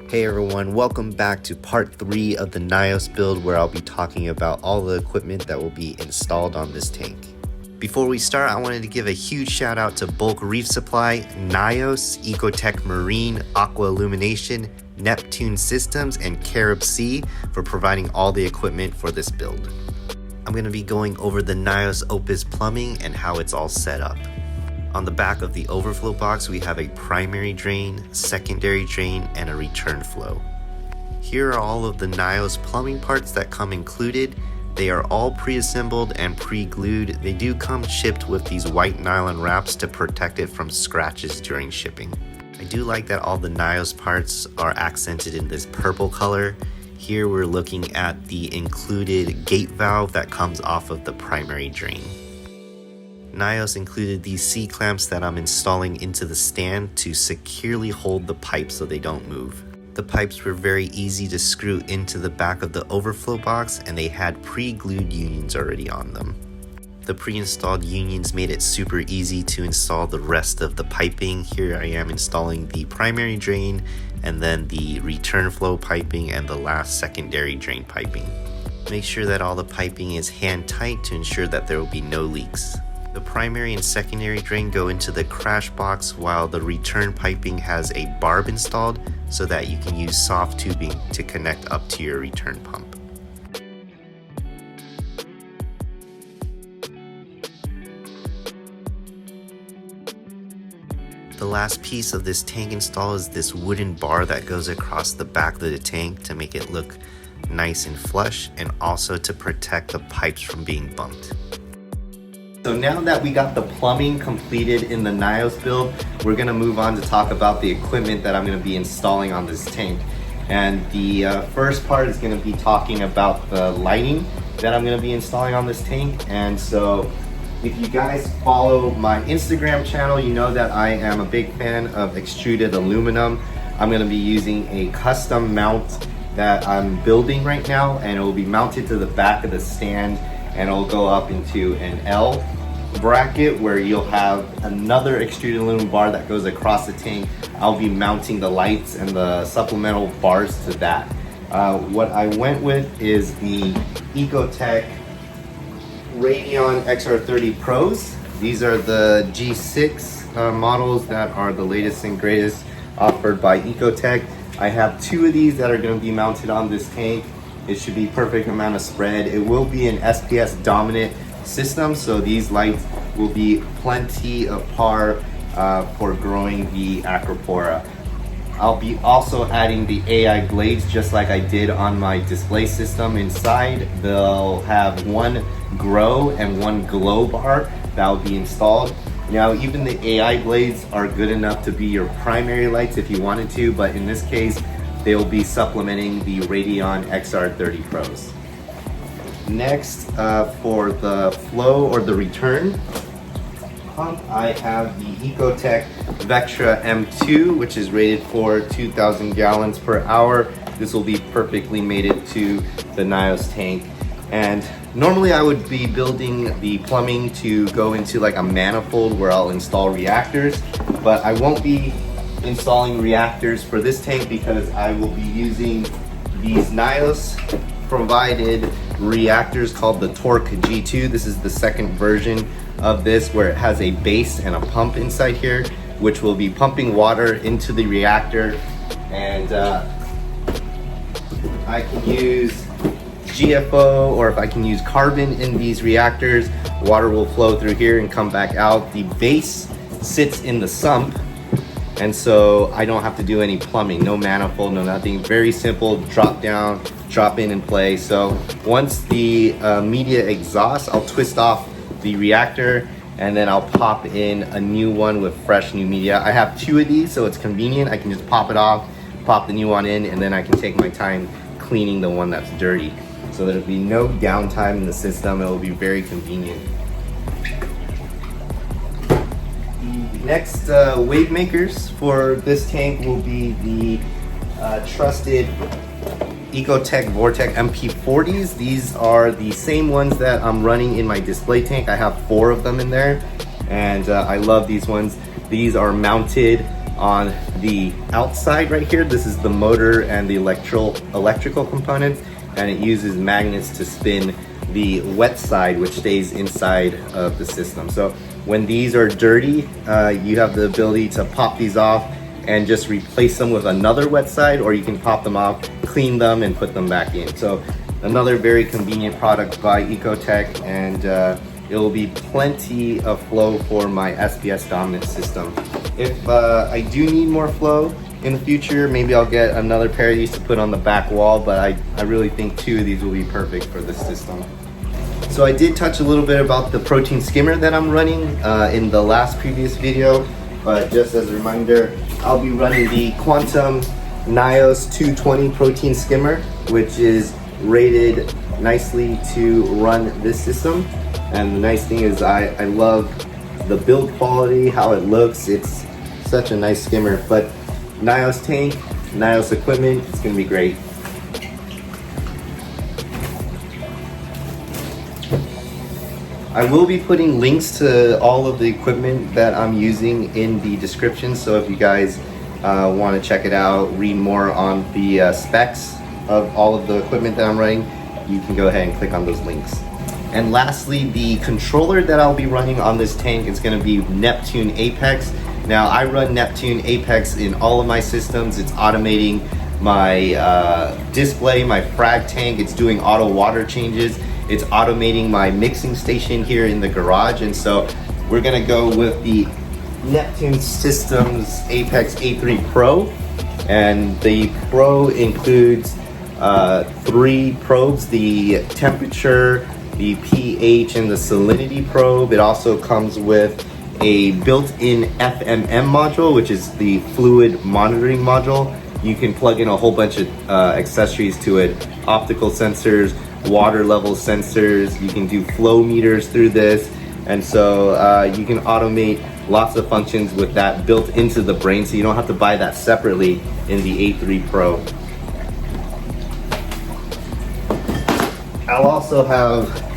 Hey everyone, welcome back to part 3 of the Nyos build, where I'll be talking about all the equipment that will be installed on this tank. Before we start, I wanted to give a huge shout out to Bulk Reef Supply, Nyos, Ecotech Marine, Aqua Illumination, Neptune Systems, and Carib Sea for providing all the equipment for this build. I'm going to be going over the Nyos Opus plumbing and how it's all set up. On the back of the overflow box, we have a primary drain, secondary drain, and a return flow. Here are all of the Nyos plumbing parts that come included. They are all pre-assembled and pre-glued. They do come shipped with these white nylon wraps to protect it from scratches during shipping. I do like that all the Nyos parts are accented in this purple color. Here we're looking at the included gate valve that comes off of the primary drain. Nyos included these C-clamps that I'm installing into the stand to securely hold the pipes so they don't move. The pipes were very easy to screw into the back of the overflow box, and they had pre-glued unions already on them. The pre-installed unions made it super easy to install the rest of the piping. Here I am installing the primary drain, and then the return flow piping, and the last secondary drain piping. Make sure that all the piping is hand tight to ensure that there will be no leaks. The primary and secondary drain go into the crash box, while the return piping has a barb installed so that you can use soft tubing to connect up to your return pump. The last piece of this tank install is this wooden bar that goes across the back of the tank to make it look nice and flush, and also to protect the pipes from being bumped. So now that we got the plumbing completed in the Nyos build, we're going to move on to talk about the equipment that I'm going to be installing on this tank. And the first part is going to be talking about the lighting that I'm going to be installing on this tank. And so if you guys follow my Instagram channel, you know that I am a big fan of extruded aluminum. I'm going to be using a custom mount that I'm building right now, and it will be mounted to the back of the stand, and it'll go up into an L bracket where you'll have another extruded aluminum bar that goes across the tank. I'll be mounting the lights and the supplemental bars to that. What I went with is the Ecotech Radeon XR30 Pros. These are the G6 models that are the latest and greatest offered by Ecotech. I have 2 of these that are going to be mounted on this tank. It should be perfect amount of spread. It will be an SPS dominant system, so these lights will be plenty of par for growing the Acropora. I'll be also adding the AI blades just like I did on my display system inside. They'll have 1 grow and 1 glow bar that will be installed. Now, even the AI blades are good enough to be your primary lights if you wanted to, but in this case, they'll be supplementing the Radeon XR30 Pros. Next, for the flow or the return pump, I have the Ecotech Vectra M2, which is rated for 2,000 gallons per hour. This will be perfectly mated to the Nyos tank. And normally I would be building the plumbing to go into like a manifold where I'll install reactors, but I won't be installing reactors for this tank because I will be using these Nyos provided reactors called the Torque G2. This is the second version of this, where it has a base and a pump inside here, which will be pumping water into the reactor. And I can use GFO, or if I can use carbon in these reactors, water will flow through here and come back out. The base sits in the sump, and so I don't have to do any plumbing, no manifold, no nothing. Very simple, drop down, drop in and play. So once the media exhausts, I'll twist off the reactor, and then I'll pop in a new one with fresh new media. I have 2 of these, so it's convenient. I can just pop it off, pop the new one in, and then I can take my time cleaning the one that's dirty. So there'll be no downtime in the system. It will be very convenient. Next wave makers for this tank will be the trusted Ecotech Vortec MP40s. These are the same ones that I'm running in my display tank. I have 4 of them in there, and I love these ones. These are mounted on the outside right here. This is the motor and the electrical components, and it uses magnets to spin the wet side, which stays inside of the system. So when these are dirty, you have the ability to pop these off and just replace them with another wet side, or you can pop them off, clean them, and put them back in. So another very convenient product by Ecotech, and it will be plenty of flow for my SPS dominant system. If I do need more flow in the future, maybe I'll get another pair of these to put on the back wall, but I really think 2 of these will be perfect for this system. So I did touch a little bit about the protein skimmer that I'm running in the previous video, but just as a reminder, I'll be running the Quantum Nyos 220 protein skimmer, which is rated nicely to run this system. And the nice thing is I love the build quality, how it looks. It's such a nice skimmer. But Nyos tank, Nyos equipment, it's gonna be great. I will be putting links to all of the equipment that I'm using in the description, so if you guys want to check it out, read more on the specs of all of the equipment that I'm running, you can go ahead and click on those links. And lastly, the controller that I'll be running on this tank is going to be Neptune Apex. Now, I run Neptune Apex in all of my systems. It's automating my display, my frag tank. It's doing auto water changes. It's automating my mixing station here in the garage. And so we're going to go with the Neptune Systems Apex A3 Pro. And the Pro includes 3 probes: the temperature, the pH, and the salinity probe. It also comes with a built-in FMM module, which is the fluid monitoring module. You can plug in a whole bunch of accessories to it: optical sensors, water level sensors. You can do flow meters through this, and so you can automate lots of functions with that built into the brain, so you don't have to buy that separately in the A3 Pro. I'll also have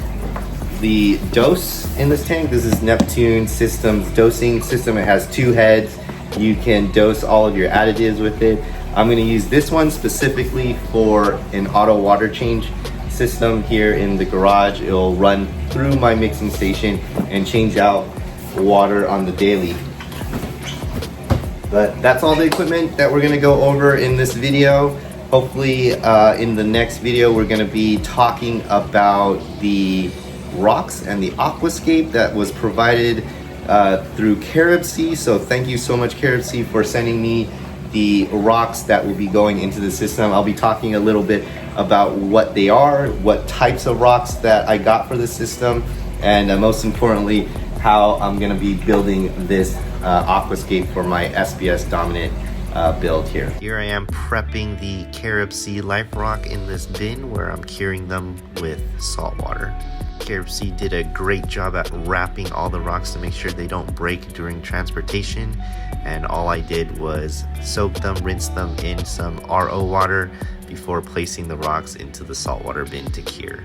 the dose in this tank. This is Neptune Systems dosing system. It has 2 heads. You can dose all of your additives with it. I'm going to use this one specifically for an auto water change system here in the garage. It'll run through my mixing station and change out water on the daily. But that's all the equipment that we're going to go over in this video. Hopefully in the next video we're going to be talking about the rocks and the aquascape that was provided through Carib Sea. So thank you so much, Carib Sea, for sending me the rocks that will be going into the system. I'll be talking a little bit about what they are, what types of rocks that I got for the system, and most importantly, how I'm going to be building this aquascape for my SPS dominant build here. Here I am prepping the Carib Sea Life Rock in this bin where I'm curing them with salt water. Carib Sea did a great job at wrapping all the rocks to make sure they don't break during transportation, and all I did was soak them, rinse them in some RO water before placing the rocks into the saltwater bin to cure.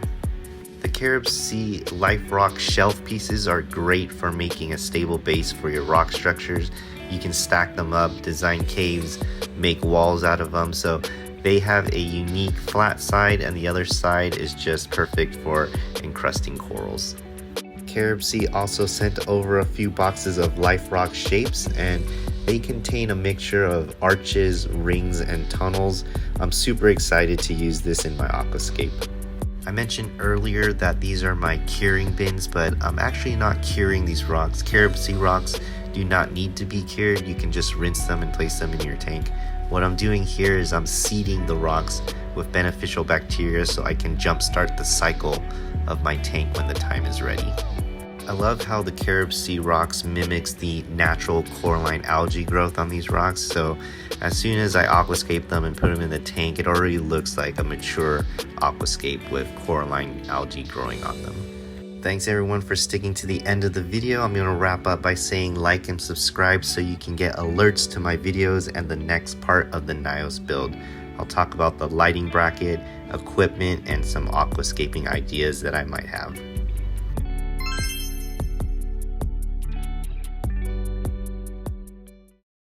The Carib Sea Life Rock shelf pieces are great for making a stable base for your rock structures. You can stack them up, design caves, make walls out of them. So they have a unique flat side, and the other side is just perfect for encrusting corals. Carib Sea also sent over a few boxes of Life Rock shapes, and they contain a mixture of arches, rings, and tunnels. I'm super excited to use this in my aquascape. I mentioned earlier that these are my curing bins, but I'm actually not curing these rocks. Carib Sea rocks do not need to be cured. You can just rinse them and place them in your tank. What I'm doing here is I'm seeding the rocks with beneficial bacteria so I can jumpstart the cycle of my tank when the time is ready. I love how the Carib Sea rocks mimics the natural coralline algae growth on these rocks, so as soon as I aquascape them and put them in the tank, it already looks like a mature aquascape with coralline algae growing on them. Thanks everyone for sticking to the end of the video. I'm going to wrap up by saying like and subscribe so you can get alerts to my videos and the next part of the Nyos build. I'll talk about the lighting bracket, equipment, and some aquascaping ideas that I might have.